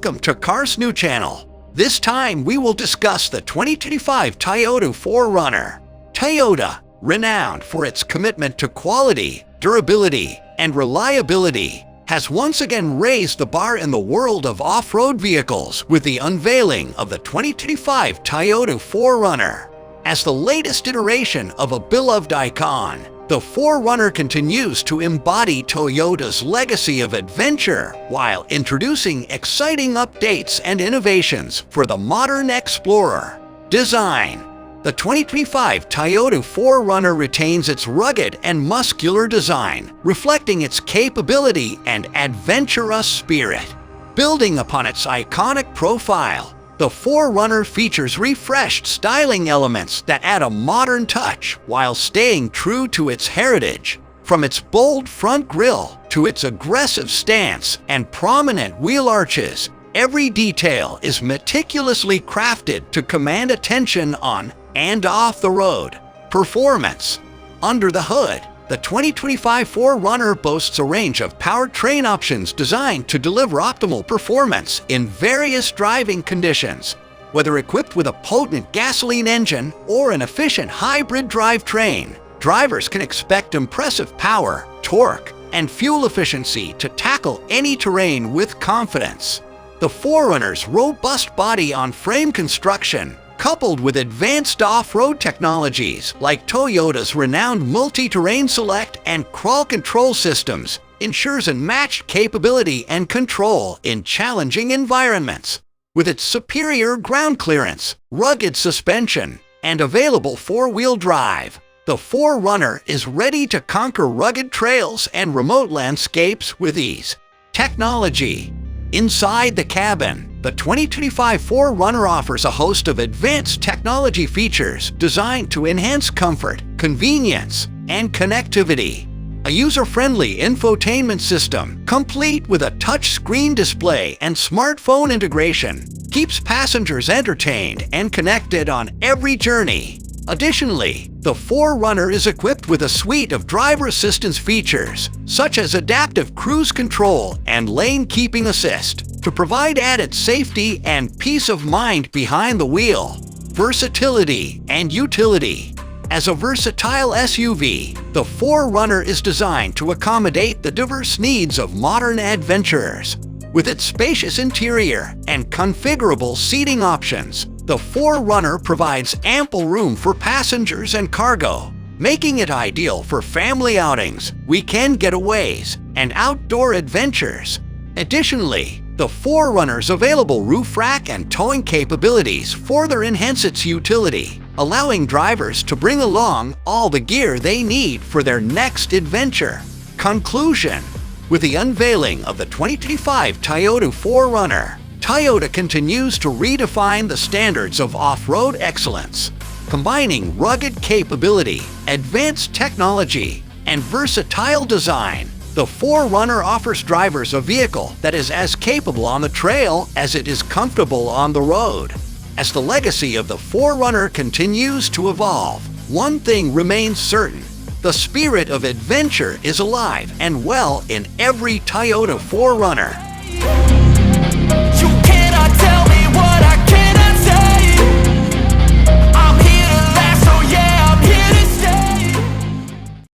welcome to CarsNew channel. This time we will discuss the 2025 Toyota 4Runner. Toyota, renowned for its commitment to quality, durability, and reliability, has once again raised the bar in the world of off-road vehicles with the unveiling of the 2025 Toyota 4Runner. As the latest iteration of a beloved icon, the 4Runner continues to embody Toyota's legacy of adventure while introducing exciting updates and innovations for the modern explorer. Design. The 2025 Toyota 4Runner retains its rugged and muscular design, reflecting its capability and adventurous spirit. Building upon its iconic profile, the 4Runner features refreshed styling elements that add a modern touch while staying true to its heritage. From its bold front grille to its aggressive stance and prominent wheel arches, every detail is meticulously crafted to command attention on and off the road. Performance. Under the hood, the 2025 4Runner boasts a range of powertrain options designed to deliver optimal performance in various driving conditions. Whether equipped with a potent gasoline engine or an efficient hybrid drivetrain, drivers can expect impressive power, torque, and fuel efficiency to tackle any terrain with confidence. The 4Runner's robust body-on-frame construction, coupled with advanced off-road technologies like Toyota's renowned multi-terrain select and crawl control systems, ensures unmatched capability and control in challenging environments. With its superior ground clearance, rugged suspension, and available four-wheel drive, the 4Runner is ready to conquer rugged trails and remote landscapes with ease. Technology. Inside the cabin, the 2025 4Runner offers a host of advanced technology features designed to enhance comfort, convenience, and connectivity. A user-friendly infotainment system, complete with a touchscreen display and smartphone integration, keeps passengers entertained and connected on every journey. Additionally, the 4Runner is equipped with a suite of driver assistance features, such as adaptive cruise control and lane keeping assist, to provide added safety and peace of mind behind the wheel. Versatility and utility. As a versatile SUV, the 4Runner is designed to accommodate the diverse needs of modern adventurers. With its spacious interior and configurable seating options, the 4Runner provides ample room for passengers and cargo, making it ideal for family outings, weekend getaways, and outdoor adventures. Additionally, the 4Runner's available roof rack and towing capabilities further enhance its utility, allowing drivers to bring along all the gear they need for their next adventure. Conclusion. With the unveiling of the 2025 Toyota 4Runner, Toyota continues to redefine the standards of off-road excellence. Combining rugged capability, advanced technology, and versatile design, the 4Runner offers drivers a vehicle that is as capable on the trail as it is comfortable on the road. As the legacy of the 4Runner continues to evolve, one thing remains certain: the spirit of adventure is alive and well in every Toyota 4Runner.